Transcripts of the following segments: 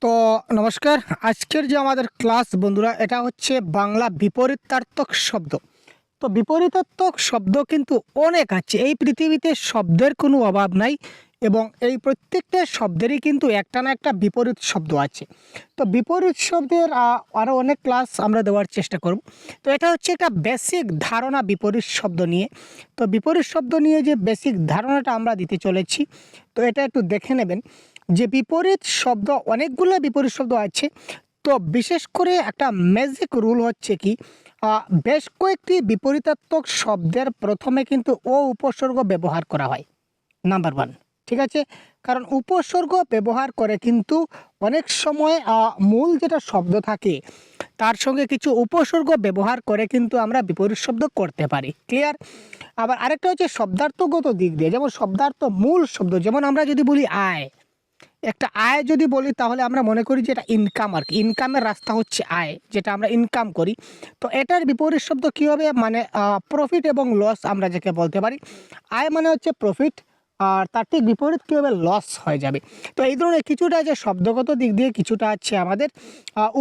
তো নমস্কার। আজকের যে আমাদের ক্লাস বন্ধুরা, এটা হচ্ছে বাংলা বিপরীতার্থক শব্দ। তো বিপরীতার্থক শব্দ কিন্তু অনেক আছে, এই পৃথিবীতে শব্দের কোনো অভাব নাই এবং এই প্রত্যেকটা শব্দেরই কিন্তু একটা না একটা বিপরীত শব্দ আছে। তো বিপরীত শব্দের আরও অনেক ক্লাস আমরা দেওয়ার চেষ্টা করব। তো এটা হচ্ছে একটা বেসিক ধারণা বিপরীত শব্দ নিয়ে। তো বিপরীত শব্দ নিয়ে যে বেসিক ধারণাটা আমরা দিতে চলেছি, তো এটা একটু দেখে নেবেন যে বিপরীত শব্দ অনেকগুলো বিপরীত শব্দ আছে। তো বিশেষ করে একটা ম্যাজিক রুল হচ্ছে কি, বেশ কয়েকটি বিপরীতাত্মক শব্দের প্রথমে কিন্তু ও উপসর্গ ব্যবহার করা হয়। নাম্বার ওয়ান, ঠিক আছে? কারণ উপসর্গ ব্যবহার করে কিন্তু অনেক সময় মূল যেটা শব্দ থাকে তার সঙ্গে কিছু উপসর্গ ব্যবহার করে কিন্তু আমরা বিপরীত শব্দ করতে পারি। ক্লিয়ার? আবার আরেকটা হচ্ছে শব্দার্থগত দিক দিয়ে, যেমন শব্দার্থ মূল শব্দ, যেমন আমরা যদি বলি আয়, একটা আয় যদি বলি তাহলে আমরা মনে করি যে এটা ইনকাম, আর কি ইনকামের রাস্তা হচ্ছে আয়, যেটা আমরা ইনকাম করি। তো এটার বিপরীত শব্দ কী হবে, মানে প্রফিট এবং লস আমরা যাকে বলতে পারি। আয় মানে হচ্ছে প্রফিট, আর তার ঠিক বিপরীত কী হবে, লস হয়ে যাবে। তো এই ধরনের কিছুটা যে শব্দগত দিক দিয়ে কিছুটা আছে আমাদের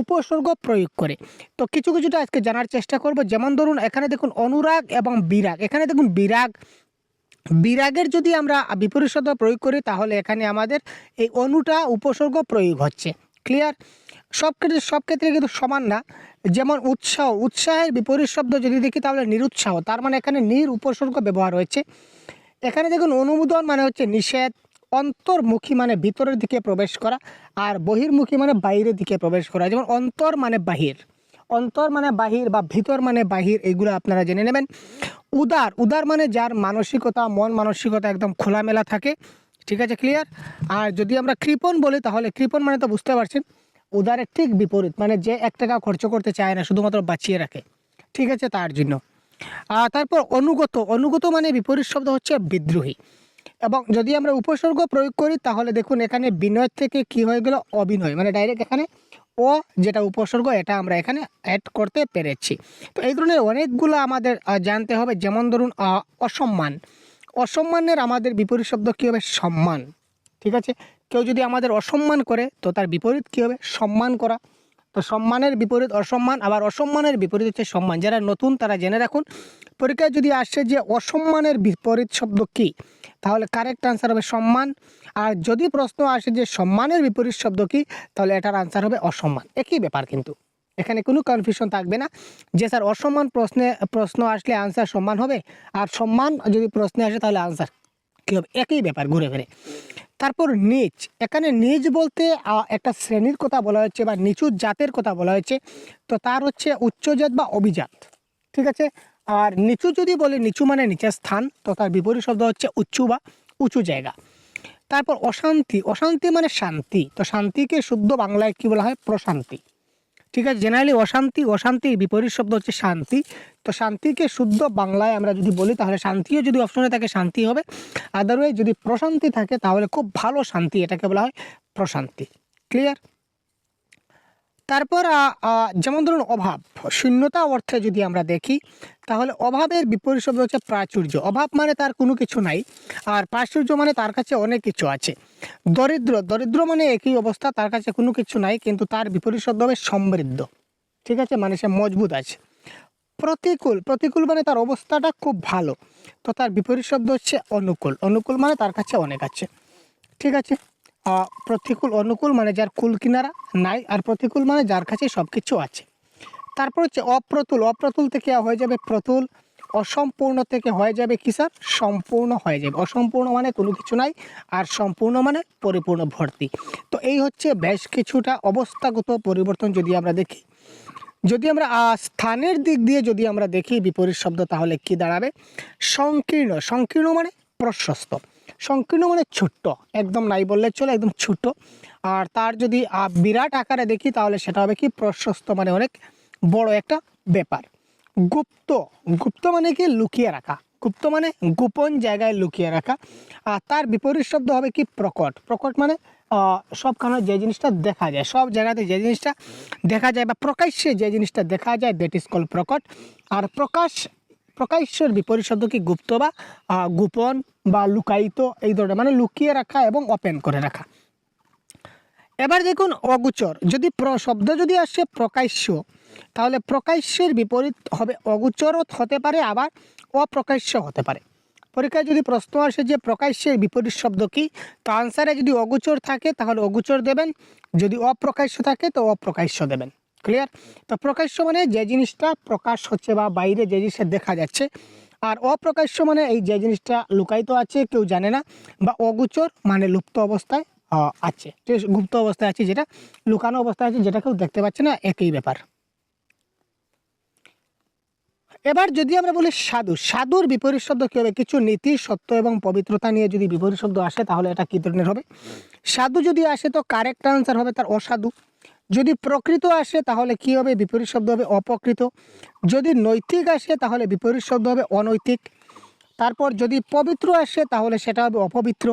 উপসর্গ প্রয়োগ করে। তো কিছুটা আজকে জানার চেষ্টা করব। যেমন ধরুন এখানে দেখুন অনুরাগ এবং বিরাগ, এখানে দেখুন বিরাগের যদি আমরা বিপরীত শব্দ প্রয়োগ করি তাহলে এখানে আমাদের এই অনুটা উপসর্গ প্রয়োগ হচ্ছে। ক্লিয়ার? সব ক্ষেত্রে কিন্তু সমান না। যেমন উৎসাহের বিপরীত শব্দ যদি দেখি তাহলে নিরুৎসাহ, তার মানে এখানে উপসর্গ ব্যবহার হয়েছে। এখানে দেখুন অনুমোদন মানে হচ্ছে নিষেধ, অন্তর্মুখী মানে ভিতরের দিকে প্রবেশ করা, আর বহির্মুখী মানে বাইরের দিকে প্রবেশ করা। যেমন অন্তর মানে বাহির বা ভিতর মানে বাহির, এগুলো আপনারা জেনে নেবেন। উদার মানে যার মানসিকতা, মন মানসিকতা একদম খোলামেলা থাকে। ঠিক আছে? ক্লিয়ার? আর যদি আমরা কৃপণ বলি তাহলে কৃপণ মানে তো বুঝতে পারছেন, উদারের ঠিক বিপরীত, মানে যে এক টাকা খরচ করতে চায় না, শুধুমাত্র বাঁচিয়ে রাখে। ঠিক আছে? তার জন্য। তারপর অনুগত মানে বিপরীত শব্দ হচ্ছে বিদ্রোহী। এবং যদি আমরা উপসর্গ প্রয়োগ করি তাহলে দেখুন এখানে বিনয় থেকে কি হয়ে গেল, অবিনয়, মানে ডাইরেক্ট এখানে ও যেটা উপসর্গ এটা আমরা এখানে অ্যাড করতে পেরেছি। তো এই ধরনের অনেকগুলো আমাদের জানতে হবে। যেমন ধরুন অসম্মানের আমাদের বিপরীত শব্দ কী হবে, সম্মান। ঠিক আছে? কেউ যদি আমাদের অসম্মান করে তো তার বিপরীত কী হবে, সম্মান করা। তো সম্মানের বিপরীত অসম্মান, আবার অসম্মানের বিপরীত হচ্ছে সম্মান। যারা নতুন তারা জেনে রাখুন, পরীক্ষায় যদি আসে যে অসম্মানের বিপরীত শব্দ কী, তাহলে কারেক্ট আনসার হবে সম্মান। আর যদি প্রশ্ন আসে যে সম্মানের বিপরীত শব্দ কী, তাহলে এটার আনসার হবে অসম্মান। একই ব্যাপার, কিন্তু এখানে কোনো কনফিউশন থাকবে না যে স্যার অসম্মান প্রশ্ন আসলে আনসার সম্মান হবে, আর সম্মান যদি প্রশ্নে আসে তাহলে আনসার কী হবে, একই ব্যাপার ঘুরে ফিরে। তারপর নিচ, এখানে নিচ বলতে একটা শ্রেণীর কথা বলা হচ্ছে বা নিচু জাতের কথা বলা হয়েছে। তো তার হচ্ছে উচ্চজাত বা অভিজাত। ঠিক আছে? আর নিচু যদি বলি, নিচু মানে নিচের স্থান, তো তার বিপরীত শব্দ হচ্ছে উঁচু বা উঁচু জায়গা। তারপর অশান্তি মানে শান্তি, তো শান্তিকে শুদ্ধ বাংলায় কী বলা হয়, প্রশান্তি। ঠিক আছে? জেনারেলি অশান্তির বিপরীত শব্দ হচ্ছে শান্তি। তো শান্তিকে শুদ্ধ বাংলায় আমরা যদি বলি তাহলে শান্তিও যদি অপশনে থাকে শান্তি হবে, আদারওয়াইজ যদি প্রশান্তি থাকে তাহলে খুব ভালো শান্তি, এটাকে বলা হয় প্রশান্তি। ক্লিয়ার? তারপর যেমন ধরুন অভাব, শূন্যতা অর্থে যদি আমরা দেখি তাহলে অভাবের বিপরীত শব্দ হচ্ছে প্রাচুর্য। অভাব মানে তার কোনো কিছু নাই, আর প্রাচুর্য মানে তার কাছে অনেক কিছু আছে। দরিদ্র মানে একই অবস্থা, তার কাছে কোনো কিছু নাই কিন্তু তার বিপরীত শব্দ হবে সমৃদ্ধ। ঠিক আছে? মানে সে মজবুত আছে। প্রতিকূল মানে তার অবস্থাটা খুব ভালো, তো তার বিপরীত শব্দ হচ্ছে অনুকূল মানে তার কাছে অনেক আছে। ঠিক আছে? অনুকূল মানে যার কুল কিনারা নাই, আর প্রতিকূল মানে যার কাছে সব কিছু আছে। তারপর হচ্ছে অপ্রতুল থেকে হয়ে যাবে প্রতুল, অসম্পূর্ণ থেকে হয়ে যাবে কি স্যার, সম্পূর্ণ হয়ে যাবে। অসম্পূর্ণ মানে কোনো কিছু নাই, আর সম্পূর্ণ মানে পরিপূর্ণ, ভর্তি। তো এই হচ্ছে বেশ কিছুটা অবস্থাগত পরিবর্তন। যদি আমরা দেখি, যদি আমরা স্থানের দিক দিয়ে যদি আমরা দেখি বিপরীত শব্দ, তাহলে কি দাঁড়াবে, সংকীর্ণ মানে প্রশস্ত, সংকীর্ণ মানে ছোট্ট, একদম নাই বললে চলে, একদম ছোট। আর তার যদি বিরাট আকারে দেখি তাহলে সেটা হবে কি, প্রশস্ত মানে অনেক বড় একটা ব্যাপার। গুপ্ত মানে কি, লুকিয়ে রাখা। গুপ্ত মানে গোপন জায়গায় লুকিয়ে রাখা। আর তার বিপরীত শব্দ হবে কি, প্রকট মানে সবখানে যে জিনিসটা দেখা যায়, সব জায়গাতে যে জিনিসটা দেখা যায় বা প্রকাশ্যে যে জিনিসটা দেখা যায়, দ্যাট ইজ কল প্রকট। আর প্রকাশ্যের বিপরীত শব্দ কি, গুপ্ত বা গোপন বা লুকায়িত, এই ধরনের, মানে লুকিয়ে রাখা এবং ওপেন করে রাখা। এবার দেখুন অগোচর, যদি শব্দ যদি আসে প্রকাশ্য, তাহলে প্রকাশ্যের বিপরীত হবে অগোচরও হতে পারে, আবার অপ্রকাশ্য হতে পারে। পরীক্ষায় যদি প্রশ্ন আসে যে প্রকাশ্যের বিপরীত শব্দ কি, তো আনসারে যদি অগোচর থাকে তাহলে অগোচর দেবেন, যদি অপ্রকাশ্য থাকে তো অপ্রকাশ্য দেবেন। ক্লিয়ার? তো প্রকাশ্য মানে যে জিনিসটা প্রকাশ হচ্ছে বা বাইরে যে জিনিসটা দেখা যাচ্ছে, আর অপ্রকাশ্য মানে এই যে জিনিসটা লুকায়িত আছে, কেউ জানে না, বা অগোচর মানে লুপ্ত অবস্থায় আছে, গুপ্ত অবস্থায় আছে, যেটা লুকানো অবস্থায় আছে, যেটা কেউ দেখতে পাচ্ছে না, একই ব্যাপার। এবার যদি আমরা বলি সাধু, সাধুর বিপরীত শব্দ কী হবে? কিছু নীতি, সত্য এবং পবিত্রতা নিয়ে যদি বিপরীত শব্দ আসে তাহলে এটা কী ধরনের হবে? সাধু যদি আসে তো কারেক্ট আনসার হবে তার অসাধু। যদি প্রকৃত আসে তাহলে কি হবে? বিপরীত শব্দ হবে অপ্রকৃত। যদি নৈতিক আসে তাহলে বিপরীত শব্দ হবে অনৈতিক। তারপর যদি পবিত্র আসে তাহলে সেটা হবে অপবিত্র,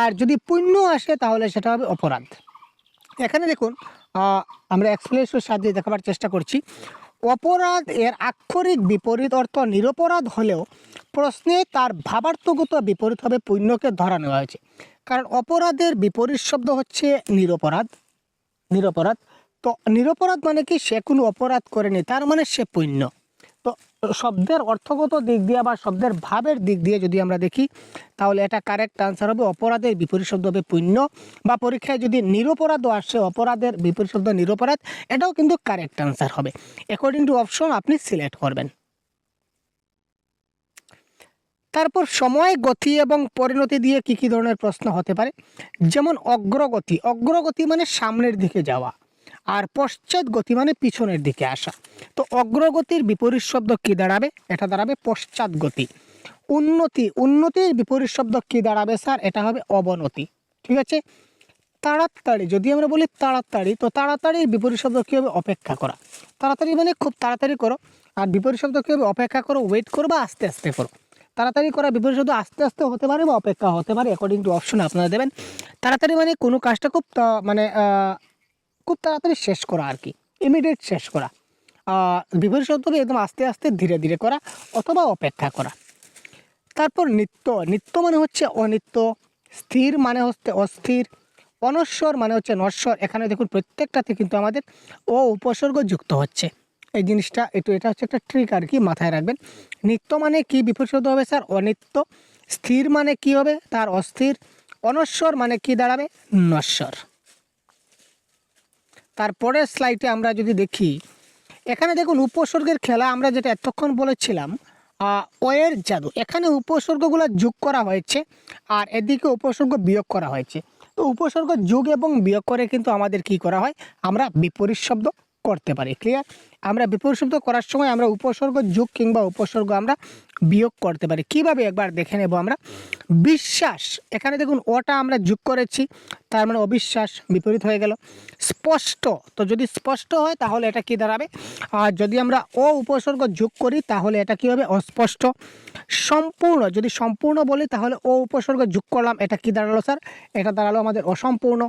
আর যদি পুণ্য আসে তাহলে সেটা হবে অপরাধ। এখানে দেখুন আমরা এক্সপ্লেনেশনের সাহায্যে দেখাবার চেষ্টা করছি। অপরাধ এর আক্ষরিক বিপরীত অর্থ নিরপরাধ হলেও প্রশ্নে তার ভাবার্থগত বিপরীত হবে পুণ্যকে ধরা নেওয়া হয়েছে, কারণ অপরাধের বিপরীত শব্দ হচ্ছে নিরপরাধ। নিরপরাধ, তো নিরপরাধ মানে কি? সে কোনো অপরাধ করেনি, তার মানে সে পুণ্য। তো শব্দের অর্থগত দিক দিয়ে বা শব্দের ভাবের দিক দিয়ে যদি আমরা দেখি তাহলে এটা কারেক্ট আনসার হবে অপরাধের বিপরীত শব্দ হবে পুণ্য। বা পরীক্ষায় যদি নিরপরাধও আসে, অপরাধের বিপরীত শব্দ নিরপরাধ, এটাও কিন্তু কারেক্ট আনসার হবে। অ্যাকর্ডিং টু অপশন আপনি সিলেক্ট করবেন। তারপর সময়, গতি এবং পরিণতি দিয়ে কি কি ধরনের প্রশ্ন হতে পারে? যেমন অগ্রগতি, অগ্রগতি মানে সামনের দিকে যাওয়া, আর পশ্চাৎ গতি মানে পিছনের দিকে আসা। তো অগ্রগতির বিপরীত শব্দ কি দাঁড়াবে? এটা দাঁড়াবে পশ্চাৎ গতি। উন্নতি, উন্নতির বিপরীত শব্দ কি দাঁড়াবে স্যার? এটা হবে অবনতি। ঠিক আছে। তাড়াতাড়ি, যদি আমরা বলি তাড়াতাড়ি, তো তাড়াতাড়ির বিপরীত শব্দ কী হবে? অপেক্ষা করা। তাড়াতাড়ি মানে খুব তাড়াতাড়ি করো, আর বিপরীত শব্দ কী হবে? অপেক্ষা করো, ওয়েট করো বা আস্তে আস্তে করো। তাড়াতাড়ি করা বিপরীত শব্দ আস্তে আস্তে হতে পারে বা অপেক্ষা হতে পারে, অ্যাকর্ডিং টু অপশন আপনারা দেবেন। তাড়াতাড়ি মানে কোনো কাজটা খুব তাড়াতাড়ি শেষ করা আর কি, ইমিডিয়েট শেষ করা। বিপরীত শব্দ হবে একদম আস্তে আস্তে ধীরে ধীরে করা অথবা অপেক্ষা করা। তারপর নিত্য, নিত্য মানে হচ্ছে অনিত্য। স্থির মানে হচ্ছে অস্থির। অনশ্বর মানে হচ্ছে নশ্বর। এখানে দেখুন প্রত্যেকটাতে কিন্তু আমাদের ও উপসর্গ যুক্ত হচ্ছে। এই জিনিসটা এটা হচ্ছে একটা ট্রিক আর কি, মাথায় রাখবেন। নিত্য মানে কি বিপরীত শব্দ হবে স্যার? অনিত্য। স্থির মানে কি হবে? তার অস্থির। অনশ্বর মানে কি দাঁড়াবে? নশ্বর। তারপরের স্লাইডে আমরা যদি দেখি, এখানে দেখুন উপসর্গের খেলা, আমরা যেটা এতক্ষণ বলেছিলাম ওয়ের জাদু। এখানে উপসর্গগুলো যোগ করা হয়েছে আর এদিকে উপসর্গ বিয়োগ করা হয়েছে। তো উপসর্গ যোগ এবং বিয়োগ করে কিন্তু আমাদের কি করা হয়? আমরা বিপরীত শব্দ করতে পারি। ক্লিয়ার? আমরা বিপরীত শব্দ করার সময় আমরা উপসর্গ যোগ কিংবা উপসর্গ আমরা বিয়োগ করতে পারি। কিভাবে একবার দেখে নেব আমরা। বিশ্বাস, এখানে দেখুন ওটা আমরা যোগ করেছি, তার মানে অবিশ্বাস, বিপরীত হয়ে গেল। স্পষ্ট, তো যদি স্পষ্ট হয় তাহলে এটা কি দাঁড়াবে? আর যদি আমরা ও উপসর্গ যোগ করি তাহলে এটা কি হবে? অস্পষ্ট। সম্পূর্ণ, যদি সম্পূর্ণ বলি তাহলে ও উপসর্গ যোগ করলাম, এটা কি দাঁড়ালো স্যার? এটা দাঁড়ালো আমাদের অসম্পূর্ণ।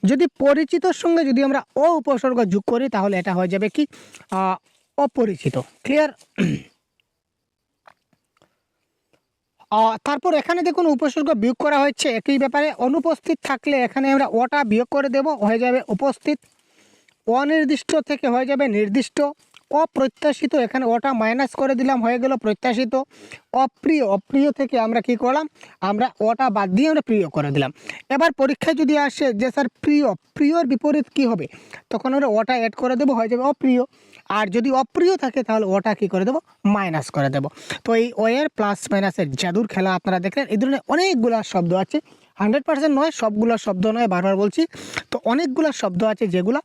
যদি পরিচিতর সঙ্গে যদি আমরা ও উপসর্গ যোগ করি তাহলে এটা হয়ে যাবে কি? অপরিচিত। ক্লিয়ার? তারপর এখানে দেখুন উপসর্গ বিয়োগ করা হয়েছে একই ব্যাপারে। অনুপস্থিত থাকলে এখানে আমরা ওটা বিয়োগ করে দেব, হয়ে যাবে উপস্থিত। অনির্দিষ্ট থেকে হয়ে যাবে নির্দিষ্ট। অপ্রত্যাশিত, এখানে ওটা মাইনাস করে দিলাম, হয়ে গেল প্রত্যাশিত। অপ্রিয়, অপ্রিয় থেকে আমরা কি করলাম? আমরা ওটা বাদ দিয়ে আমরা প্রিয় করে দিলাম। এবার পরীক্ষায় যদি আসে যে স্যার প্রিয়, প্রিয়র বিপরীত কি হবে? তখন আমরা ওটা অ্যাড করে দেবো, হয়ে যাবে অপ্রিয়। আর যদি অপ্রিয় থাকে তাহলে ওটা কি করে দেবো? মাইনাস করে দেবো। তো এই ওয়ের প্লাস মাইনাসের জাদুর খেলা আপনারা দেখলেন। এই ধরনের অনেকগুলো শব্দ আছে, 100% নয়, সবগুলো শব্দ নয়, বারবার বলছি। তো অনেকগুলো শব্দ আছে যেগুলো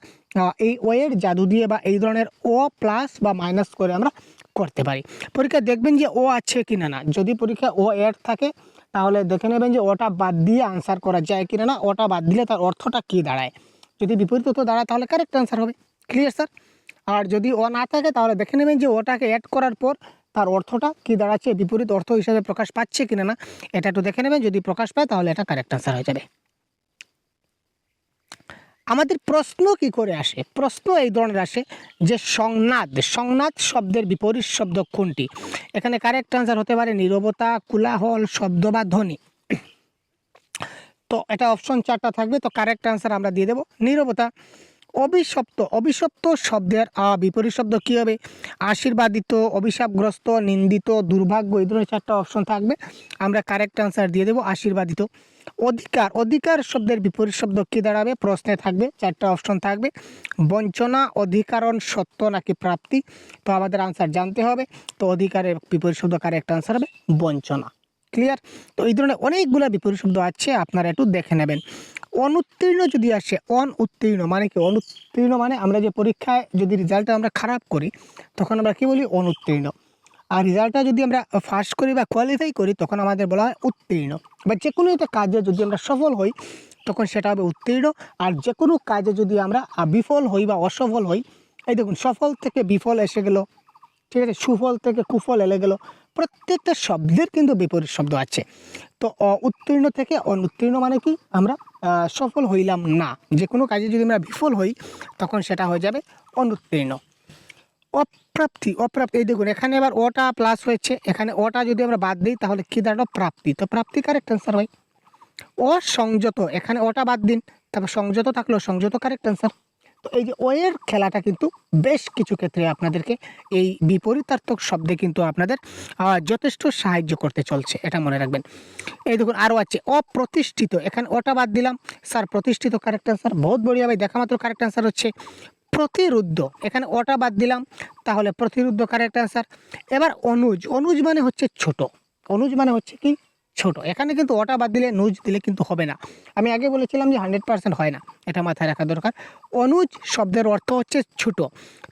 এই ওয়ের জাদু দিয়ে বা এই ধরনের ও প্লাস বা মাইনাস করে আমরা করতে পারি। পরীক্ষা দেখবেন যে ও আছে কি না। যদি পরীক্ষা ও অ্যাড থাকে তাহলে দেখে নেবেন যে ওটা বাদ দিয়ে আনসার করা যায় কিনা না, ওটা বাদ দিলে তার অর্থটা কি দাঁড়ায়। যদি বিপরীত অর্থ দাঁড়ায় তাহলে কারেক্ট আনসার হবে। Clear sir? আর যদি ও না থাকে তাহলে দেখে নেবেন যে ওটাকে অ্যাড করার পর তার অর্থটা কি দাঁড়াচ্ছে, বিপরীত অর্থ হিসেবে প্রকাশ পাচ্ছে কিনা না, এটা একটু দেখে নেবেন। যদি প্রকাশ পায় তাহলে এটা কারেক্ট আনসার হয়ে যাবে। আমাদের প্রশ্ন কি করে আসে? প্রশ্ন এই ধরনের আসে যে সংনাদ, সংনাদ শব্দের বিপরীত শব্দ কোনটি? এখানে কারেক্ট আনসার হতে পারে নীরবতা, কোলাহল, শব্দ বা ধ্বনি। তো এটা অপশন 4টা থাকবে। তো কারেক্ট আনসার আমরা দিয়ে দেব নীরবতা। অভিশপ্ত শব্দের বিপরীত শব্দ কী হবে? আশীর্বাদিত, অভিশাপগ্রস্ত, নিন্দিত, দুর্ভাগ্য, এই ধরনের 4টা অপশন থাকবে। আমরা কারেক্ট আনসার দিয়ে দেব আশীর্বাদিত। অধিকার শব্দের বিপরীত শব্দ কী দাঁড়াবে? প্রশ্নে থাকবে, 4টা অপশন থাকবে। বঞ্চনা, অধিকারণ, সত্য নাকি প্রাপ্তি? তো আমাদের আনসার জানতে হবে। তো অধিকারের বিপরীত শব্দ কারেক্ট আনসার হবে বঞ্চনা। ক্লিয়ার? তো এই ধরনের অনেকগুলো বিপরীত শব্দ আছে, আপনারা একটু দেখে নেবেন। অনুত্তীর্ণ যদি আসে, অনুত্তীর্ণ মানে কি? অনুত্তীর্ণ মানে আমরা যে পরীক্ষায় যদি রেজাল্টটা আমরা খারাপ করি তখন আমরা কী বলি? অনুত্তীর্ণ। আর রেজাল্টটা যদি আমরা ফার্স্ট করি বা কোয়ালিফাই করি তখন আমাদের বলা হয় উত্তীর্ণ। বা যে কোনো একটা কাজে যদি আমরা সফল হই তখন সেটা হবে উত্তীর্ণ। আর যে কোনো কাজে যদি আমরা বিফল হই বা অসফল হই, এই দেখুন সফল থেকে বিফল এসে গেল, ঠিক আছে, সুফল থেকে কুফল এলে গেল, প্রত্যেকটা শব্দের কিন্তু বিপরীত শব্দ আছে। তো উত্তীর্ণ থেকে অনুত্তীর্ণ মানে কি? আমরা সফল হইলাম না। যে কোনো কাজে যদি আমরা বিফল হই তখন সেটা হয়ে যাবে অনুত্তীর্ণ। অপ্রাপ্তি, এই দেখুন এখানে এবার ওটা প্লাস হয়েছে, এখানে ওটা যদি আমরা বাদ দিই তাহলে কী দাঁড়ালো? প্রাপ্তি। তো প্রাপ্তি কারেক্ট অ্যান্সার হয়। অসংযত, এখানে ওটা বাদ দিন, তারপর সংযত থাকলো, সংযত কারেক্ট অ্যান্সার। তো এই যে ওয়ের খেলাটা কিন্তু বেশ কিছু ক্ষেত্রে আপনাদেরকে এই বিপরীতার্থক শব্দে কিন্তু আপনাদের যথেষ্ট সাহায্য করতে চলছে, এটা মনে রাখবেন। এই দেখুন আরও আছে অপ্রতিষ্ঠিত, এখানে ওটা বাদ দিলাম, স্যার প্রতিষ্ঠিত কারেক্ট অ্যান্সার। বহুত বড়িয়া ভাই, দেখা মাত্র কারেক্ট অ্যান্সার হচ্ছে প্রতিরুদ্ধ, এখানে ওটা বাদ দিলাম, তাহলে প্রতিরুদ্ধ কারেক্ট অ্যান্সার। এবার অনুজ মানে হচ্ছে ছোট, অনুজ মানে হচ্ছে কি? ছোট। এখানে কিন্তু ওটা বাদ দিলে নুজ দিলে কিন্তু হবে না। আমি আগে বলেছিলাম যে 100% হয় না, এটা মাথায় রাখা দরকার। অনুজ শব্দের অর্থ হচ্ছে ছোট।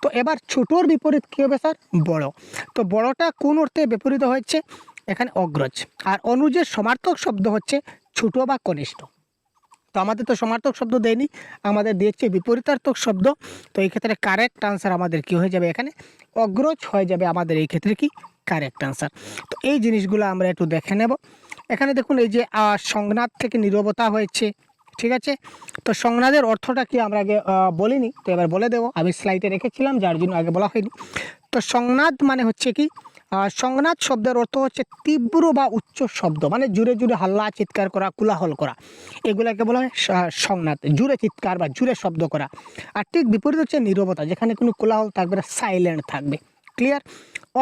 তো এবার ছোটোর বিপরীত কী হবে স্যার? বড়। তো বড়টা কোন অর্থে বিপরীত হচ্ছে? এখানে অগ্রজ। আর অনুজের সমার্থক শব্দ হচ্ছে ছোট বা কনিষ্ঠ। তো আমাদের তো সমার্থক শব্দ দেয়নি, আমাদের দিয়েছে বিপরীতার্থক শব্দ। তো এই ক্ষেত্রে কারেক্ট আনসার আমাদের কি হয়ে যাবে? এখানে অগ্রজ হয়ে যাবে আমাদের এই ক্ষেত্রে কি? Correct answer. তো এই জিনিসগুলো আমরা একটু দেখে নেব। এখানে দেখুন এই যে সংজ্ঞাত থেকে নীরবতা হয়েছে, ঠিক আছে। তো সংজ্ঞাদের অর্থটা কি আমরা আগে বলিনি, তো এবার বলে দেবো। আমি স্লাইডে রেখেছিলাম যার জন্য আগে বলা হয়নি। তো সংজ্ঞাত মানে হচ্ছে কি? সংজ্ঞাত শব্দের অর্থ হচ্ছে তীব্র বা উচ্চ শব্দ, মানে জুড়ে জুড়ে হাল্লা চিৎকার করা, কোলাহল করা, এগুলাকে বলা হয় সংজ্ঞাত, জুড়ে চিৎকার বা জুড়ে শব্দ করা। আর ঠিক বিপরীত হচ্ছে নীরবতা, যেখানে কোনো কোলাহল থাকবে না, সাইলেন্ট থাকবে। ক্লিয়ার?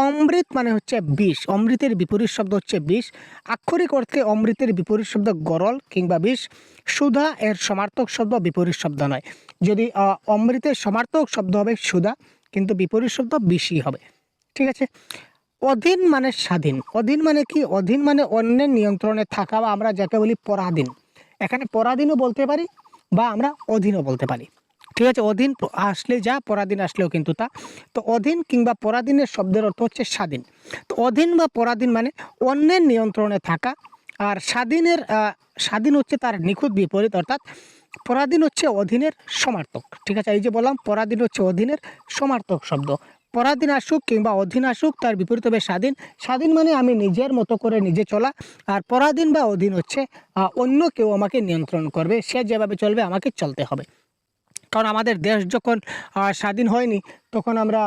অমৃত মানে হচ্ছে বিষ, অমৃতের বিপরীত শব্দ হচ্ছে বিষ। আক্ষরিক অর্থে অমৃতের বিপরীত শব্দ গরল কিংবা বিষ। সুধা এর সমার্থক শব্দ বিপরীত শব্দ নয়। যদি অমৃতের সমার্থক শব্দ হবে সুধা, কিন্তু বিপরীত শব্দ বিষই হবে, ঠিক আছে। অধীন মানে স্বাধীন, অধীন মানে কি? অধীন মানে অন্যের নিয়ন্ত্রণে থাকা, বা আমরা যাকে বলি পরাধীন। এখানে পরাধীনও বলতে পারি বা আমরা অধীনও বলতে পারি, ঠিক আছে। অধীন আসলে যা, পরাধীন আসলেও কিন্তু তা। তো অধীন কিংবা পরাধীনের শব্দের অর্থ হচ্ছে স্বাধীন। তো অধীন বা পরাধীন মানে অন্যের নিয়ন্ত্রণে থাকা। আর স্বাধীন হচ্ছে তার নিখুঁত বিপরীত, অর্থাৎ পরাধীন হচ্ছে অধীনের সমার্থক, ঠিক আছে। এই যে বললাম পরাধীন হচ্ছে অধীনের সমার্থক শব্দ। পরাধীন আসুক কিংবা অধীন আসুক, তার বিপরীত হবে স্বাধীন। স্বাধীন মানে আমি নিজের মতো করে নিজে চলা। আর পরাধীন বা অধীন হচ্ছে অন্য কেউ আমাকে নিয়ন্ত্রণ করবে, সে যেভাবে চলবে আমাকে চলতে হবে। কারণ আমাদের দেশ যখন স্বাধীন হয়নি তখন আমরা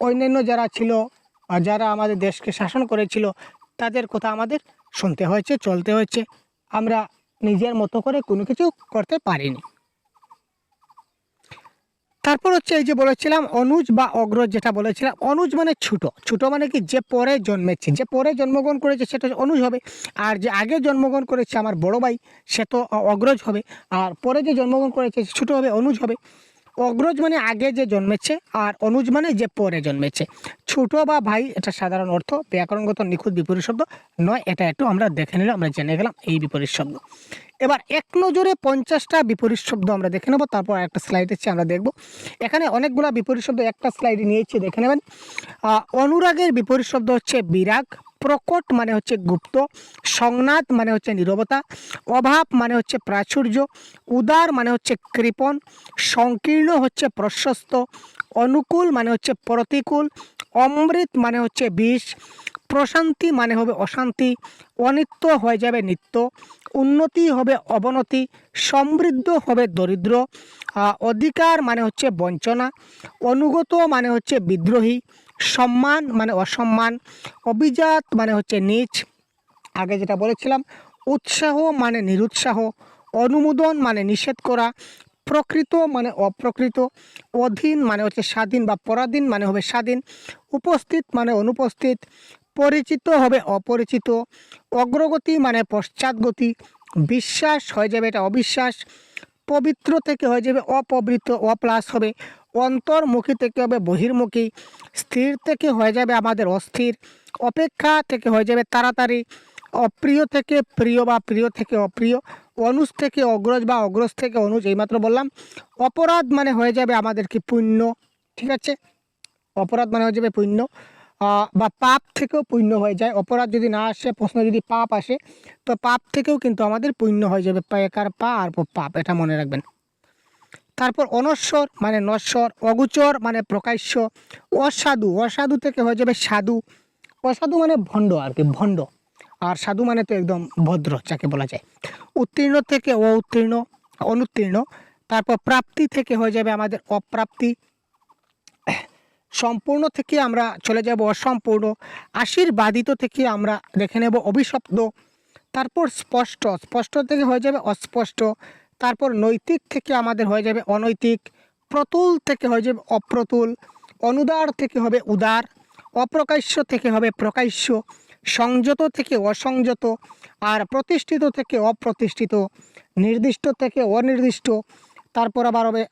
অন্যান্য যারা ছিল, যারা আমাদের দেশকে শাসন করেছিল, তাদের কথা আমাদের শুনতে হয়েছে, চলতে হয়েছে। আমরা নিজের মতো করে কোনো কিছু করতে পারিনি। তারপর হচ্ছে এই যে বলেছিলাম অনুজ বা অগ্রজ, যেটা বলেছিলাম অনুজ মানে ছোট। ছোট মানে কি? যে পরে জন্মেছে, যে পরে জন্মগ্রহণ করেছে সেটা অনুজ হবে। আর যে আগে জন্মগ্রহণ করেছে আমার বড় ভাই, সে তো অগ্রজ হবে। আর পরে যে জন্মগ্রহণ করেছে ছোট হবে, অনুজ হবে। অগ্রজ মানে আগে যে জন্মেছে, আর অনুজ মানে যে পরে জন্মেছে। ছোট বা ভাই, এটা সাধারণ অর্থ, ব্যাকরণগত নিখুঁত বিপরীত শব্দ নয়। এটা একটু আমরা দেখে নিলাম, আমরা জেনে গেলাম এই বিপরীত শব্দ। এবার এক নজরে 50টা বিপরীত শব্দ আমরা দেখে নেব, তারপর একটা স্লাইড আছে আমরা দেখব। এখানে অনেকগুলো বিপরীত শব্দ একটা স্লাইডে নিয়েছি, দেখে নেবেন। অনুরাগের বিপরীত শব্দ হচ্ছে বিরাগ। প্রকট মানে হচ্ছে গুপ্ত। সংজ্ঞাত মানে হচ্ছে নীরবতা। অভাব মানে হচ্ছে প্রাচুর্য। উদার মানে হচ্ছে কৃপণ। সংকীর্ণ হচ্ছে প্রশস্ত। অনুকূল মানে হচ্ছে প্রতিকূল। অমৃত মানে হচ্ছে বিষ। প্রশান্তি মানে হবে অশান্তি। অনিত্য হয়ে যাবে নিত্য। উন্নতি হবে অবনতি। সমৃদ্ধ হবে দরিদ্র। অধিকার মানে হচ্ছে বঞ্চনা। অনুগত মানে হচ্ছে বিদ্রোহী। সম্মান মানে অসম্মান। অভিজাত মানে হচ্ছে নীচ, আগে যেটা বলেছিলাম। উৎসাহ মানে নিরুৎসাহ, অনুমোদন মানে নিষেধ করা, প্রকৃত মানে অপ্রকৃত, অধীন মানে হচ্ছে স্বাধীন বা পরাধীন মানে হবে স্বাধীন, উপস্থিত মানে অনুপস্থিত, পরিচিত হবে অপরিচিত, অগ্রগতি মানে পশ্চাৎগতি, বিশ্বাস হয়ে যাবে এটা অবিশ্বাস, পবিত্র থেকে হয়ে যাবে অপবিত্র, প্লাস হবে, অন্তর্মুখী থেকে হবে বহির্মুখী, স্থির থেকে হয়ে যাবে আমাদের অস্থির, অপেক্ষা থেকে হয়ে যাবে তাড়াতাড়ি, অপ্রিয় থেকে প্রিয় বা প্রিয় থেকে অপ্রিয়, অনুজ থেকে অগ্রজ বা অগ্রজ থেকে অনুজ, এইমাত্র বললাম। অপরাধ মানে হয়ে যাবে আমাদের কি পুণ্য, ঠিক আছে, অপরাধ মানে হয়ে যাবে পুণ্য, বা পাপ থেকেও পুণ্য হয়ে যায়। অপরাধ যদি না আসে, প্রশ্ন যদি পাপ আসে, তো পাপ থেকেও কিন্তু আমাদের পুণ্য হয়ে যাবে, একার পা আর পাপ, এটা মনে রাখবেন। তারপর অনশ্বর মানে নশ্বর, অগোচর মানে প্রকাশ্য, অসাধু, অসাধু থেকে হয়ে যাবে সাধু, অসাধু মানে ভণ্ড আর কি, ভণ্ড, আর সাধু মানে তো একদম ভদ্র যাকে বলা যায়। উত্তীর্ণ থেকে উত্তীর্ণ, অনুত্তীর্ণ। তারপর প্রাপ্তি থেকে হয়ে যাবে আমাদের অপ্রাপ্তি, সম্পূর্ণ থেকে আমরা চলে যাব অসম্পূর্ণ, আশীর্বাদিত থেকে আমরা দেখে নেব অভিশপ্ত। তারপর স্পষ্ট, স্পষ্ট থেকে হয়ে যাবে অস্পষ্ট। তারপর নৈতিক থেকে আমাদের হয়ে যাবে অনৈতিক, প্রতুল থেকে হয়ে যাবে অপ্রতুল, অনুদার থেকে হবে উদার, অপ্রকাশ্য থেকে হবে প্রকাশ্য, সংযত থেকে অসংযত, আর প্রতিষ্ঠিত থেকে অপ্রতিষ্ঠিত, নির্দিষ্ট থেকে অনির্দিষ্ট। তারপর আবার হবে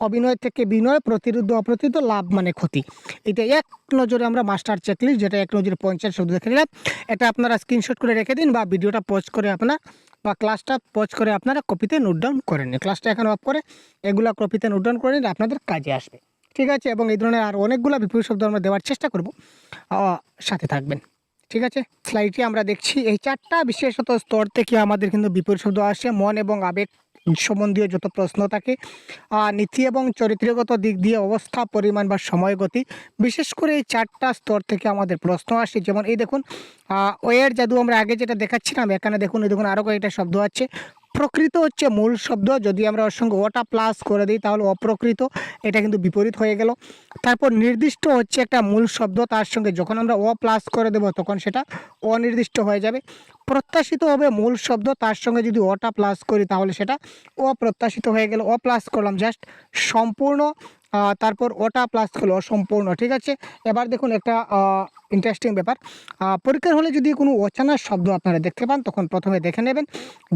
অবিনয় থেকে বিনয়, প্রতিরুদ্ধ অপ্রতিরুদ্ধ, লাভ মানে ক্ষতি। এটা এক নজরে আমরা মাস্টার চেকলিস্ট, যেটা এক নজরে 50 শব্দ দেখে নিলাম। এটা আপনারা স্ক্রিনশট করে রেখে দিন, বা ভিডিওটা পজ করে আপনার, বা ক্লাসটা পজ করে আপনারা কপিতে নোট ডাউন করে নিন। ক্লাসটা এখন অফ করে এগুলো কপিতে নোট ডাউন করে নিন, আপনাদের কাজে আসবে, ঠিক আছে। এবং এই ধরনের আর অনেকগুলো বিপরীত শব্দ আমরা দেওয়ার চেষ্টা করব, সাথে থাকবেন, ঠিক আছে। স্লাইডে আমরা দেখছি এই 4টা বিশেষত স্তর থেকে আমাদের কিন্তু বিপরীত শব্দ আসে। মন এবং আবেগ সম্বন্ধীয় যত প্রশ্ন থাকে, নীতি এবং চরিত্রগত দিক দিয়ে অবস্থা, পরিমাণ বা সময় গতি, বিশেষ করে এই 4টা স্তর থেকে আমাদের প্রশ্ন আসে। যেমন এই দেখুন, ওয়ের জাদু আমরা আগে যেটা দেখাচ্ছিলাম, এখানে দেখুন, এই দেখুন আরও কয়েকটা শব্দ আছে। প্রকৃত হচ্ছে মূল শব্দ, যদি আমরা ওর সঙ্গে ওটা প্লাস করে দিই তাহলে অপ্রকৃত, এটা কিন্তু বিপরীত হয়ে গেল। তারপর নির্দিষ্ট হচ্ছে একটা মূল শব্দ, তার সঙ্গে যখন আমরা প্লাস করে দেব তখন সেটা অনির্দিষ্ট হয়ে যাবে। প্রত্যাশিত হবে মূল শব্দ, তার সঙ্গে যদি ওটা প্লাস করি তাহলে সেটা অপ্রত্যাশিত হয়ে গেল। প্লাস করলাম জাস্ট সম্পূর্ণ, তারপর ওটা প্লাস করলো অসম্পূর্ণ, ঠিক আছে। এবার দেখুন একটা ইন্টারেস্টিং ব্যাপার, পরীক্ষার হলে যদি কোনো অচেনা শব্দ আপনারা দেখতে পান, তখন প্রথমে দেখে নেবেন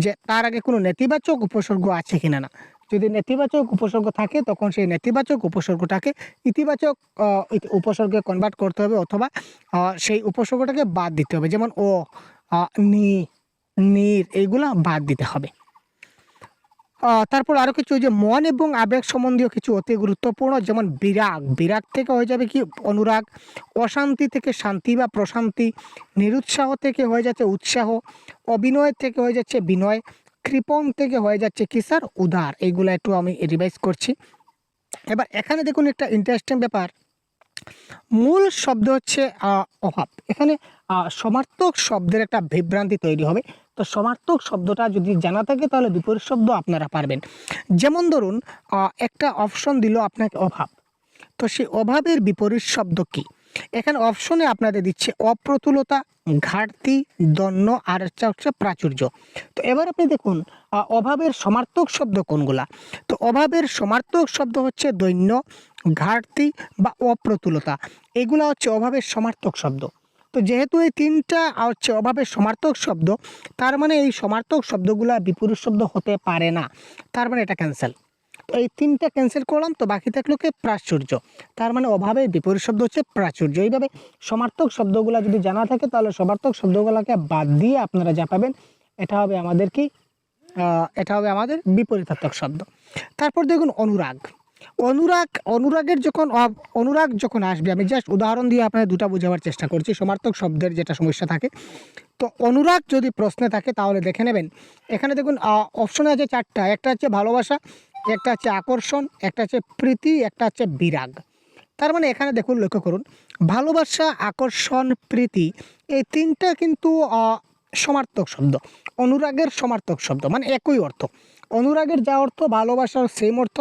যে তার আগে কোনো নেতিবাচক উপসর্গ আছে কিনা না। যদি নেতিবাচক উপসর্গ থাকে তখন সেই নেতিবাচক উপসর্গটাকে ইতিবাচক উপসর্গে কনভার্ট করতে হবে, অথবা সেই উপসর্গটাকে বাদ দিতে হবে। যেমন ও, নি, নির, এইগুলা বাদ দিতে হবে। তারপর আরও কিছু, যে মন এবং আবেগ সম্বন্ধীয় কিছু অতি গুরুত্বপূর্ণ, যেমন বিরাগ, বিরাগ থেকে হয়ে যাবে কি অনুরাগ, অশান্তি থেকে শান্তি বা প্রশান্তি, নিরুৎসাহ থেকে হয়ে যাচ্ছে উৎসাহ, অবিনয় থেকে হয়ে যাচ্ছে বিনয়, কৃপণ থেকে হয়ে যাচ্ছে কি স্যার উদার। এইগুলো একটু আমি রিভাইজ করছি। এবার এখানে দেখুন একটা ইন্টারেস্টিং ব্যাপার, মূল শব্দ হচ্ছে অভাব। এখানে সমার্থক শব্দের একটা বিভ্রান্তি তৈরি হবে। তো সমার্থক শব্দটা যদি জানা থাকে তাহলে বিপরীত শব্দ আপনারা পারবেন। যেমন ধরুন, একটা অপশন দিল আপনাকে অভাব, তো সেই অভাবের বিপরীত শব্দ কি? এখানে অপশনে আপনাদের দিচ্ছে অপ্রতুলতা, ঘাটতি, দন্য, আর হচ্ছে প্রাচুর্য। তো এবার আপনি দেখুন অভাবের সমার্থক শব্দ কোনগুলা। তো অভাবের সমার্থক শব্দ হচ্ছে দৈন্য, ঘাটতি বা অপ্রতুলতা, এগুলা হচ্ছে অভাবের সমার্থক শব্দ। তো যেহেতু এই 3টা হচ্ছে অভাবের সমার্থক শব্দ, তার মানে এই সমার্থক শব্দগুলা বিপরীত শব্দ হতে পারে না, তার মানে এটা ক্যান্সেল। তো এই 3টা ক্যান্সেল করলাম, তো বাকি থাকলো কি প্রাচুর্য, তার মানে অভাবের বিপরীত শব্দ হচ্ছে প্রাচুর্য। এইভাবে সমার্থক শব্দগুলো যদি জানা থাকে তাহলে সমার্থক শব্দগুলোকে বাদ দিয়ে আপনারা যা পাবেন এটা হবে আমাদের কি, এটা হবে আমাদের বিপরীতার্থক শব্দ। তারপর দেখুন অনুরাগ, অনুরাগের যখন অনুরাগ যখন আসবে, আমি জাস্ট উদাহরণ দিয়ে আপনাদের দুটো বোঝাবার চেষ্টা করছি সমার্থক শব্দের যেটা সমস্যা থাকে। তো অনুরাগ যদি প্রশ্নে থাকে তাহলে দেখে নেবেন, এখানে দেখুন অপশনে আছে 4টা, একটা হচ্ছে ভালোবাসা, একটা হচ্ছে আকর্ষণ, একটা হচ্ছে প্রীতি, একটা হচ্ছে বিরাগ। তার মানে এখানে দেখুন, লক্ষ্য করুন, ভালোবাসা, আকর্ষণ, প্রীতি, এই 3টা কিন্তু সমার্থক শব্দ, অনুরাগের সমার্থক শব্দ, মানে একই অর্থ। অনুরাগের যা অর্থ ভালোবাসার সেম অর্থ,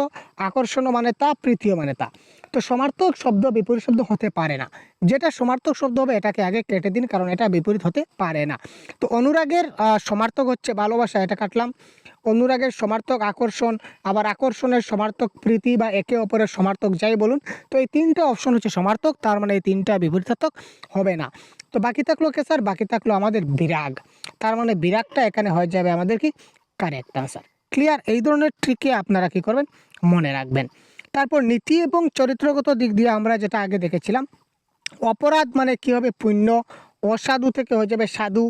আকর্ষণ মানে তা, প্রীতিও মানে তা। তো সমার্থক শব্দ বিপরীত শব্দ হতে পারে না। যেটা সমার্থক শব্দ হবে এটাকে আগে কেটে দিন, কারণ এটা বিপরীত হতে পারে না। তো অনুরাগের সমার্থক হচ্ছে ভালোবাসা, এটা কাটলাম। অনুরাগের সমার্থক আকর্ষণ, আবার আকর্ষণের সমার্থক প্রীতি বা একে অপরের সমার্থক যাই বলুন। তো এই তিনটা অপশন হচ্ছে সমার্থক, তার মানে এই তিনটা বিপরীতার্থক হবে না। তো বাকি থাকলো কে স্যার? বাকি থাকলো আমাদের বিরাগ, তার মানে বিরাগটা এখানে হয়ে যাবে আমাদের কি কারেক্ট আনসার। ক্লিয়ার? এই ধরনের ট্রিকে আপনারা কি করবেন? মনে রাখবেন। তারপর নীতি এবং চরিত্রগত দিক দিয়ে আমরা যেটা আগে দেখেছিলাম, অপরাধ মানে কি হবে? পুণ্য। অসাধু থেকে হয়ে যাবে সাধু।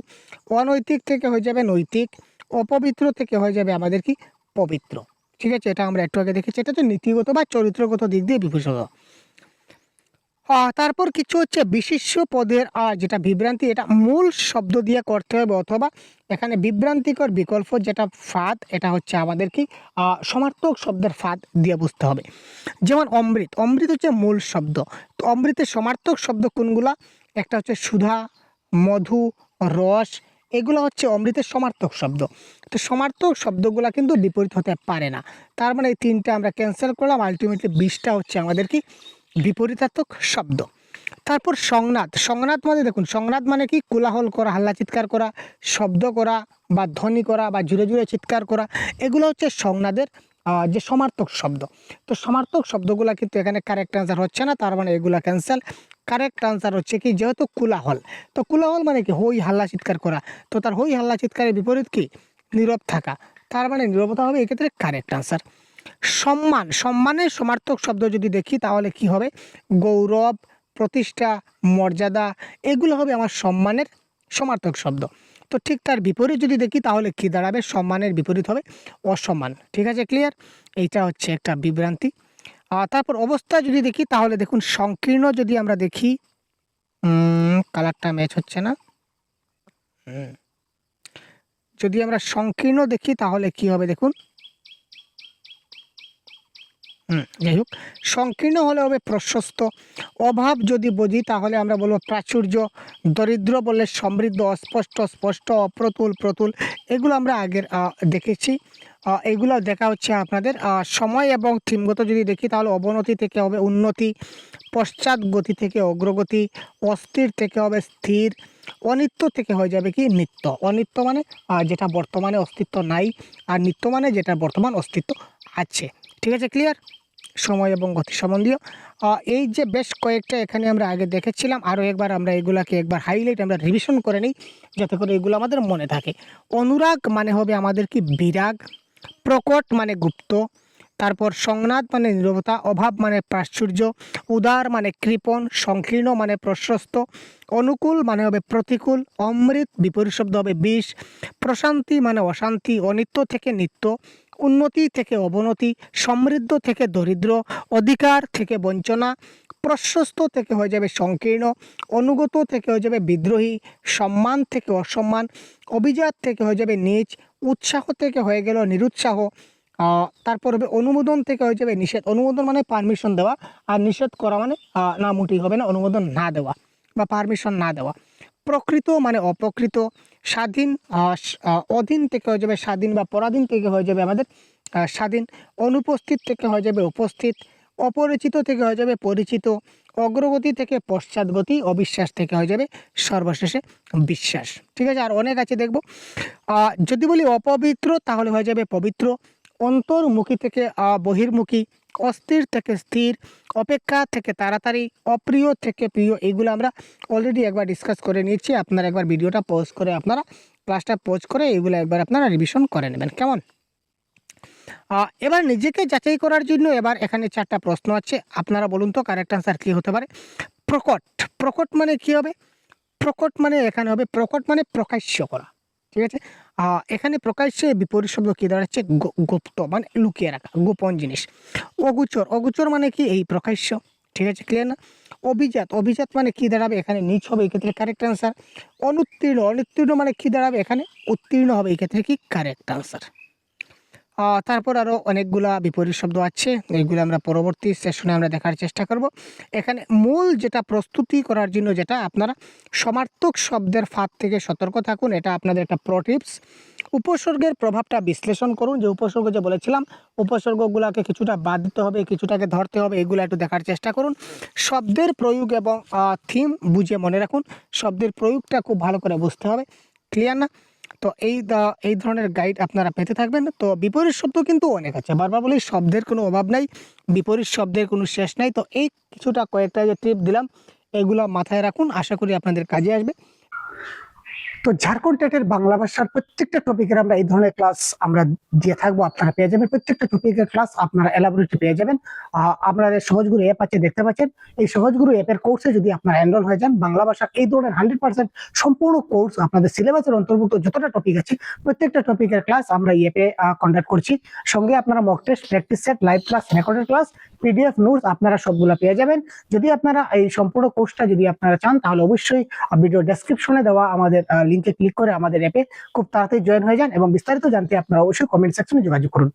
অনৈতিক থেকে হয়ে যাবে নৈতিক। অপবিত্র থেকে হয়ে যাবে আমাদের কি পবিত্র। ঠিক আছে, এটা আমরা একটু আগে দেখেছি। এটা হচ্ছে নীতিগত বা চরিত্রগত দিক দিয়ে বিভূষিত। তারপর কিছু হচ্ছে বিশেষ্য পদের যেটা বিভ্রান্তি, এটা মূল শব্দ দিয়ে করতে হবে, অথবা এখানে বিভ্রান্তিকর বিকল্প যেটা ফাঁদ, এটা হচ্ছে আমাদের কি সমার্থক শব্দের ফাঁদ দিয়ে বুঝতে হবে। যেমন অমৃত, অমৃত হচ্ছে মূল শব্দ। তো অমৃতের সমার্থক শব্দ কোনগুলা? একটা হচ্ছে সুধা, মধু, রস, এগুলো হচ্ছে অমৃতের সমার্থক শব্দ। তো সমার্থক শব্দগুলা কিন্তু বিপরীত হতে পারে না। তার মানে এই তিনটা আমরা ক্যান্সেল করলাম। আলটিমেটলি 20টা হচ্ছে আমাদের কি বিপরীতার্থক শব্দ। তারপর সংনাদ, সংনাদ মানে দেখুন, সংনাদ মানে কি? কোলাহল করা, হাল্লা চিৎকার করা, শব্দ করা বা ধ্বনি করা বা জুড়ে জুড়ে চিৎকার করা, এগুলো হচ্ছে সংনাদের যে সমার্থক শব্দ। তো সমার্থক শব্দগুলো কিন্তু এখানে কারেক্ট অ্যান্সার হচ্ছে না, তার মানে এগুলা ক্যান্সেল। কারেক্ট আনসার হচ্ছে কি, যেহেতু কোলাহল, তো কোলাহল মানে কি? হই হাল্লা চিৎকার করা। তো তার হই হাল্লা চিৎকারের বিপরীত কি? নীরব থাকা, তার মানে নীরবতা হবে এক্ষেত্রে কারেক্ট আনসার। সম্মান, সম্মানের সমার্থক শব্দ যদি দেখি তাহলে কি হবে? গৌরব, প্রতিষ্ঠা, মর্যাদা, এগুলো হবে আমার সম্মানের সমার্থক শব্দ। তো ঠিক তার বিপরীত যদি দেখি তাহলে কি দাঁড়াবে? সম্মানের বিপরীত হবে অসম্মান। ঠিক আছে, ক্লিয়ার? এইটা হচ্ছে একটা বিভ্রান্তি। তারপর অবস্থা যদি দেখি তাহলে দেখুন, সংকীর্ণ যদি আমরা দেখি, কালারটা ম্যাচ হচ্ছে না। যদি আমরা সংকীর্ণ দেখি তাহলে কি হবে দেখুন, যাই হোক, সংকীর্ণ হলে হবে প্রশস্ত। অভাব যদি বুঝি তাহলে আমরা বলবো প্রাচুর্য। দরিদ্র বললে সমৃদ্ধ। অস্পষ্ট স্পষ্ট। অপ্রতুল প্রতুল, এগুলো আমরা আগের দেখেছি। এগুলো দেখা হচ্ছে আপনাদের সময় এবং থিমগত যদি দেখি তাহলে অবনতি থেকে হবে উন্নতি, পশ্চাৎ গতি থেকে অগ্রগতি, অস্থির থেকে হবে স্থির, অনিত্য থেকে হয়ে যাবে কি নিত্য। অনিত্য মানে যেটা বর্তমানে অস্তিত্ব নাই, আর নিত্য মানে যেটা বর্তমান অস্তিত্ব আছে। ঠিক আছে, ক্লিয়ার? সময় এবং গতি সম্বন্ধীয় এই যে বেশ কয়েকটা এখানে আমরা আগে দেখেছিলাম, আরও একবার আমরা এগুলাকে একবার হাইলাইট আমরা রিভিশন করে নিই, যাতে করে এগুলো আমাদের মনে থাকে। অনুরাগ মানে হবে আমাদের কি বিরাগ। প্রকট মানে গুপ্ত। তারপর সংনাদ মানে নীরবতা। অভাব মানে প্রাচুর্য। উদার মানে কৃপণ। সংকীর্ণ মানে প্রশস্ত। অনুকূল মানে হবে প্রতিকূল। অমৃত বিপরীত শব্দ হবে বিষ। প্রশান্তি মানে অশান্তি। অনিত্য থেকে নিত্য। উন্নতি থেকে অবনতি। সমৃদ্ধ থেকে দরিদ্র। অধিকার থেকে বঞ্চনা। প্রশস্ত থেকে হয়ে যাবে সংকীর্ণ। অনুগত থেকে হয়ে যাবে বিদ্রোহী। সম্মান থেকে অসম্মান। অভিজাত থেকে হয়ে যাবে নীচ। উৎসাহ থেকে হয়ে গেল নিরুৎসাহ। তারপর হবে অনুমোদন থেকে হয়ে যাবে নিষেধ। অনুমোদন মানে পারমিশন দেওয়া, আর নিষেধ করা মানে না, মোটেই হবে না, অনুমোদন না দেওয়া বা পারমিশন না দেওয়া। প্রকৃত মানে অপ্রকৃত। স্বাধীন, অধীন থেকে হয়ে যাবে স্বাধীন, বা পরাধীন থেকে হয়ে যাবে আমাদের স্বাধীন। অনুপস্থিত থেকে হয়ে যাবে উপস্থিত। অপরিচিত থেকে হয়ে যাবে পরিচিত। অগ্রগতি থেকে পশ্চাৎগতি। অবিশ্বাস থেকে হয়ে যাবে সর্বশেষে বিশ্বাস। ঠিক আছে, আর অনেক আছে দেখব। যদি বলি অপবিত্র তাহলে হয়ে যাবে পবিত্র। অন্তর্মুখী থেকে বহির্মুখী। অস্থির থেকে স্থির। অপেক্ষা থেকে তাড়াতাড়ি। অপ্রিয় থেকে প্রিয়, এইগুলো আমরা অলরেডি একবার ডিসকাস করে নিয়েছি। আপনারা একবার ভিডিওটা পজ করে, আপনারা ক্লাসটা পজ করে এইগুলো একবার আপনারা রিভিশন করে নেবেন, কেমন? এবার নিজেকে যাচাই করার জন্য এবার এখানে 4টা প্রশ্ন আছে, আপনারা বলুন তো কারেক্ট আনসার কী হতে পারে? প্রকট, প্রকট মানে কী হবে? প্রকট মানে এখানে হবে, প্রকট মানে প্রকাশ্য করা। ঠিক আছে, এখানে প্রকাশ্যে বিপরীত শব্দ কী দাঁড়াচ্ছে? গুপ্ত মানে লুকিয়ে রাখা, গোপন জিনিস। অগোচর, অগোচর মানে কি? এই প্রকাশ্য। ঠিক আছে, ক্লিয়ার না? অভিজাত, অভিজাত মানে কি দাঁড়াবে? এখানে নিচ হবে, এই ক্ষেত্রে কারেক্ট আনসার। অনুত্তীর্ণ, অনুত্তীর্ণ মানে কি দাঁড়াবে? এখানে উত্তীর্ণ হবে, এই ক্ষেত্রে কি কারেক্ট আনসার। তারপর আরও অনেকগুলা বিপরীত শব্দ আছে, এইগুলো আমরা পরবর্তী সেশনে আমরা দেখার চেষ্টা করব। এখানে মূল যেটা প্রস্তুতি করার জন্য যেটা আপনারা সমার্থক শব্দের ফাঁদ থেকে সতর্ক থাকুন, এটা আপনাদের একটা প্রো টিপস। উপসর্গের প্রভাবটা বিশ্লেষণ করুন। যে উপসর্গ যে বলেছিলাম, উপসর্গগুলোকে কিছুটা বাদ দিতে হবে, কিছুটাকে ধরতে হবে, এগুলো একটু দেখার চেষ্টা করুন। শব্দের প্রয়োগ এবং থিম বুঝে মনে রাখুন। শব্দের প্রয়োগটা খুব ভালো করে বুঝতে হবে। ক্লিয়ার না? তো এই ধরনের গাইড আপনারা পেতে থাকবেন। তো বিপরীত শব্দ কিন্তু অনেক আছে, বারবার বলি শব্দের কোনো অভাব নাই, বিপরীত শব্দের কোনো শেষ নাই। তো এই কিছুটা কয়েকটা যে টিপ দিলাম, এগুলো মাথায় রাখুন, আশা করি আপনাদের কাজে আসবে। তো ঝাড়খণ্ড টেটের বাংলা ভাষার প্রত্যেকটা টপিকের আমরা এই ধরনের ক্লাস আমরা দিয়ে থাকবো, আপনারা পেয়ে যাবেন। প্রত্যেকটা টপিকের ক্লাস আপনারা এলাবোরেটলি পেয়ে যাবেন। আপনাদের সহজগুরু অ্যাপ আছে, দেখতে পাচ্ছেন। এই সহজগুরু অ্যাপের কোর্সে যদি আপনারা এনরোল হয়ে যান, বাংলা ভাষার এই ধরনের 100% সম্পূর্ণ কোর্স, আপনাদের সিলেবাসের অন্তর্ভুক্ত যতটা টপিক আছে প্রত্যেকটা টপিকের ক্লাস আমরা এই অ্যাপে কন্ডাক্ট করছি। সঙ্গে আপনারা mock test, practice set, live class, recorded class, PDF notes আপনারা সবগুলো পেয়ে যাবেন। যদি আপনারা এই সম্পূর্ণ কোর্সটা যদি আপনারা চান, তাহলে অবশ্যই ভিডিও ডেসক্রিপশনে দেওয়া আমাদের লিঙ্কে ক্লিক করে আমাদের অ্যাপে খুব তাড়াতাড়ি জয়েন হয়ে যান, এবং বিস্তারিত জানতে আপনারা অবশ্যই কমেন্ট সেকশনে যোগাযোগ করুন।